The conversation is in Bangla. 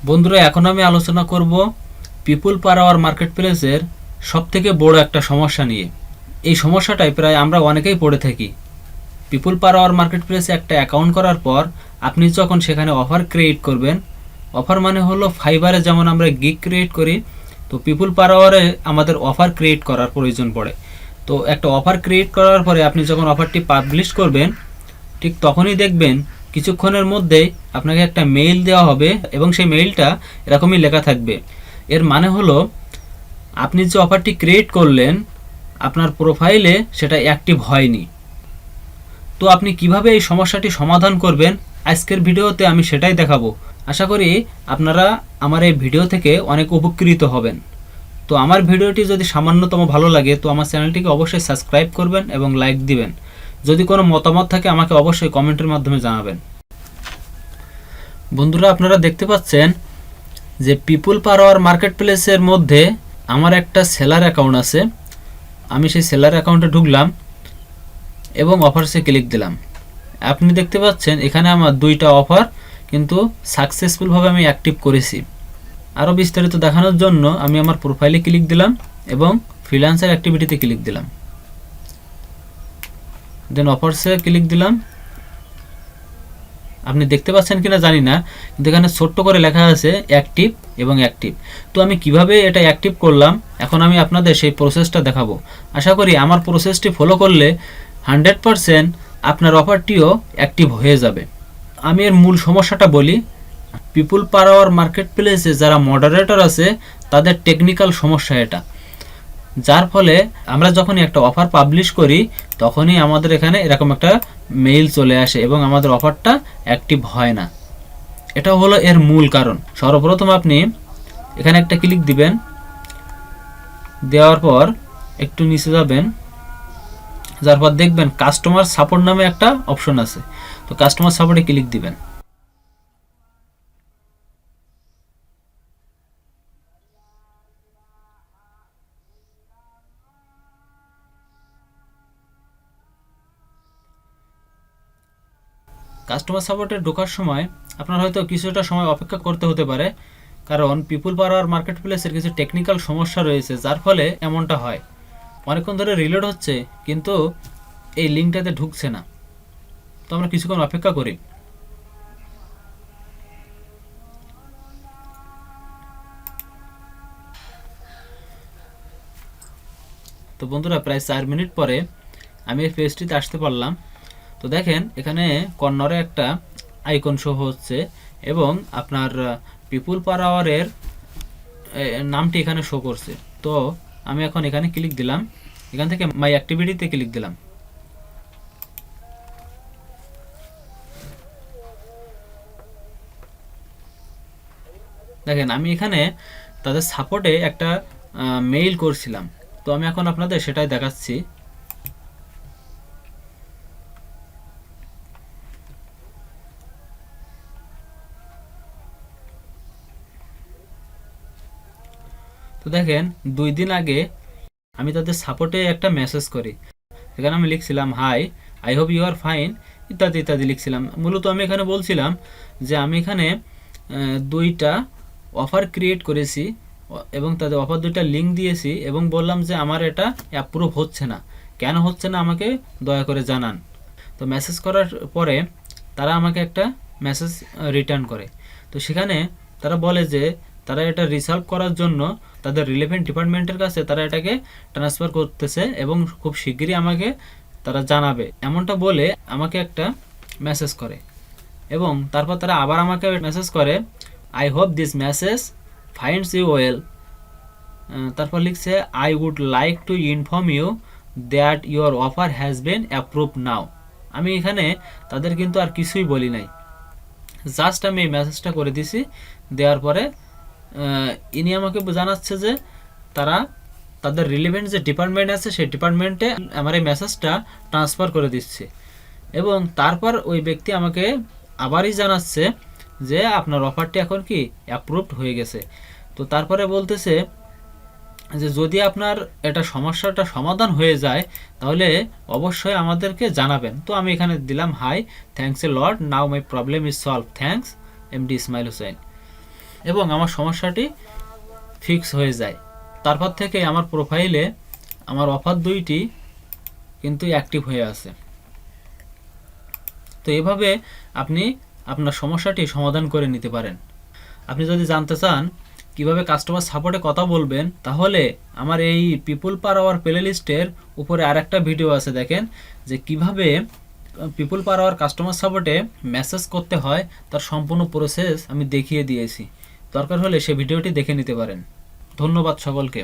বন্ধুরা, এখন আমি আলোচনা করব পিপুল পার আওয়ার মার্কেটপ্লেসের সবথেকে বড় একটা সমস্যা নিয়ে। এই সমস্যাটাই প্রায় আমরা অনেকেই পড়ে থাকি। পিপুল পার আওয়ার মার্কেটপ্লেসে একটা অ্যাকাউন্ট করার পর আপনি যখন সেখানে অফার ক্রিয়েট করবেন, অফার মানে হলো ফাইবারে যেমন আমরা গিগ ক্রিয়েট করি, তো পিপুল পার আওয়ারে আমাদের অফার ক্রিয়েট করার প্রয়োজন পড়ে। তো একটা অফার ক্রিয়েট করার পরে আপনি যখন অফারটি পাবলিশ করবেন, ঠিক তখনই দেখবেন কিছুক্ষণের মধ্যেই আপনাকে একটা মেইল দেওয়া হবে এবং সেই মেইলটা এরকমই লেখা থাকবে। এর মানে হলো আপনি যে অফারটি ক্রিয়েট করলেন আপনার প্রোফাইলে সেটা অ্যাক্টিভ হয়নি। তো আপনি কিভাবে এই সমস্যাটি সমাধান করবেন আজকের ভিডিওতে আমি সেটাই দেখাবো। আশা করি আপনারা আমার এই ভিডিও থেকে অনেক উপকৃত হবেন। তো আমার ভিডিওটি যদি সামান্যতম ভালো লাগে তো আমার চ্যানেলটিকে অবশ্যই সাবস্ক্রাইব করবেন এবং লাইক দিবেন। যদি কোনো মতামত থাকে আমাকে অবশ্যই কমেন্টের মাধ্যমে জানাবেন। বন্ধুরা, আপনারা দেখতে পাচ্ছেন যে পিপুল পার আওয়ার মার্কেটপ্লেসের মধ্যে আমার একটা সেলার অ্যাকাউন্ট আছে। আমি সেই সেলার অ্যাকাউন্টে ঢুকলাম এবং অফারসে ক্লিক দিলাম। আপনি দেখতে পাচ্ছেন এখানে আমার দুইটা অফার কিন্তু সাকসেসফুলভাবে আমি অ্যাক্টিভ করেছি। আরও বিস্তারিত দেখানোর জন্য আমি আমার প্রোফাইলে ক্লিক দিলাম এবং ফ্রিল্যান্সার অ্যাক্টিভিটিতে ক্লিক দিলাম, দেন অফারসে ক্লিক দিলাম। আপনি দেখতে পাচ্ছেন কিনা জানি না, কিন্তু এখানে ছোট্ট করে লেখা আছে অ্যাক্টিভ এবং অ্যাক্টিভ। তো আমি কিভাবে এটা অ্যাক্টিভ করলাম এখন আমি আপনাদের সেই প্রসেসটা দেখাবো। আশা করি আমার প্রসেসটি ফলো করলে 100% আপনার অফারটিও অ্যাক্টিভ হয়ে যাবে। আমি এর মূল সমস্যাটা বলি। পিপুল পার আওয়ার মার্কেটপ্লেসে যারা মডারেটর আছে তাদের টেকনিক্যাল সমস্যা এটা, যার ফলে আমরা যখনই একটা অফার পাবলিশ করি তখনই আমাদের এখানে এরকম একটা মেইল চলে আসে এবং আমাদের অফারটা অ্যাক্টিভ হয় না। এটা হলো এর মূল কারণ। সর্বপ্রথম আপনি এখানে একটা ক্লিক দিবেন, দেওয়ার পর একটু নিচে যাবেন, যার পর দেখবেন কাস্টমার সাপোর্ট নামে একটা অপশন আছে। তো কাস্টমার সাপোর্টে ক্লিক দিবেন। কাস্টমার সাপোর্টে ঢোকার সময় আপনার হয়তো কিছুটা সময় অপেক্ষা করতে হতে পারে, কারণ পিপুল পার আওয়ার মার্কেটপ্লেসের কিছু টেকনিক্যাল সমস্যা রয়েছে যার ফলে এমনটা হয়। অনেকক্ষণ ধরে রিলোড হচ্ছে কিন্তু এই লিঙ্কটাতে ঢুকছে না। তো আমরা কিছুক্ষণ অপেক্ষা করি। তো বন্ধুরা, প্রায় 4 মিনিট পরে আমি এই পেজটিতে আসতে পারলাম। তো দেখেন এখানে কর্নারে একটা আইকন শো হচ্ছে এবং আপনার পিপুল পার আওয়ারের নামটি এখানে শো করছে। তো আমি এখন এখানে ক্লিক দিলাম, এখান থেকে মাই অ্যাক্টিভিটিতে ক্লিক দিলাম। দেখেন আমি এখানে তাদের সাপোর্টে একটা মেইল করছিলাম। তো আমি এখন আপনাদের সেটাই দেখাচ্ছি। তো দেখেন 2 দিন আগে আমি তাদের সাপোর্টে একটা মেসেজ করি। এখানে আমি লিখছিলাম hi, I hope you are fine, ইত্যাদি ইত্যাদি লিখছিলাম। মূলত আমি এখানে বলছিলাম যে আমি এখানে 2টা অফার ক্রিয়েট করেছি এবং তাদের অফার 2টা লিঙ্ক দিয়েছি এবং বললাম যে আমার এটা অ্যাপ্রুভ হচ্ছে না, কেন হচ্ছে না আমাকে দয়া করে জানান। তো মেসেজ করার পরে তারা আমাকে একটা মেসেজ রিটার্ন করে। তো সেখানে তারা বলে যে তারা এটা রিসলভ করার জন্য তাদের রিলেভেন্ট ডিপার্টমেন্টের কাছে তারা এটাকে ট্রান্সফার করতেছে এবং খুব শিগগিরই আমাকে তারা জানাবে, এমনটা বলে আমাকে একটা মেসেজ করে। এবং তারপর তারা আবার আমাকে মেসেজ করে I hope this message finds you well. তারপর লিখছে I would like to inform you that your offer has been approve now. আমি এখানে তাদের কিন্তু আর কিছুই বলি নাই, জাস্ট আমি এই মেসেজটা করে দিছি। দেওয়ার পরে ইনি আমাকে জানাচ্ছে যে তারা তাদের রিলেভেন্ট যে ডিপার্টমেন্ট আছে সেই ডিপার্টমেন্টে আমার এই মেসেজটা ট্রান্সফার করে দিচ্ছে। এবং তারপর ওই ব্যক্তি আমাকে আবারই জানাচ্ছে যে আপনার অফারটি এখন কি অ্যাপ্রুভড হয়ে গেছে। তো তারপরে বলতেছে যে যদি আপনার এটা সমস্যাটা সমাধান হয়ে যায় তাহলে অবশ্যই আমাদেরকে জানাবেন। তো আমি এখানে দিলাম hi, thanks a lot, now my problem is solve, thanks MD Ismail Hossain. এবং আমার সমস্যাটি ফিক্স হয়ে যায়। তারপর থেকে আমার প্রোফাইলে আমার অফার 2টি কিন্তু অ্যাক্টিভ হয়ে আছে। তো এভাবে আপনি আপনার সমস্যাটি সমাধান করে নিতে পারেন। আপনি যদি জানতে চান কিভাবে কাস্টমার সাপোর্টে কথা বলবেন, তাহলে আমার এই পিপল পার আওয়ার প্লেলিস্টের উপরে আরেকটা ভিডিও আছে, দেখেন যে কিভাবে পিপল পার আওয়ার কাস্টমার সাপোর্টে মেসেজ করতে হয় তার সম্পূর্ণ প্রসেস আমি দেখিয়ে দিয়েছি। দরকার হলে সে ভিডিওটি দেখে নিতে পারেন। ধন্যবাদ সকলকে।